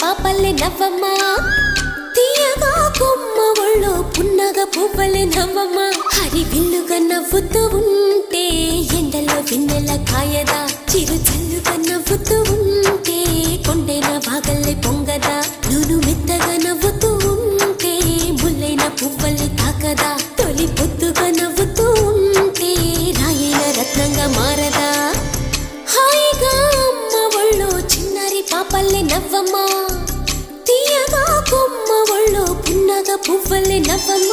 పాపల్లే నవ్వమ్మ తీయగా కొమ్మ ఒళ్ళో పున్నగ పువ్వలే నవ్వమ్మ హరి విల్లుగా నవ్వుతూ ఉంటే ఎండలో వెన్నెల కాయదా చిరు చల్లుగా నవ్వుతూ ఉంటే కొండైన భాగల్లే పొంగదా నూను మెత్తగా నవ్వుతూ ఉంటే ముల్లైన పువ్వల్ని తాకదా తొలి పొద్దుగా నవ్వుతూ ఉంటే రాయైన రత్నంగా మారదా హాయిగా అమ్మ ఒళ్ళో చిన్నారి పాపల్లే నవ్వమ్మ తీయగా కొమ్మ ఒళ్ళో పున్నగ పువ్వలే నవ్వమ్మ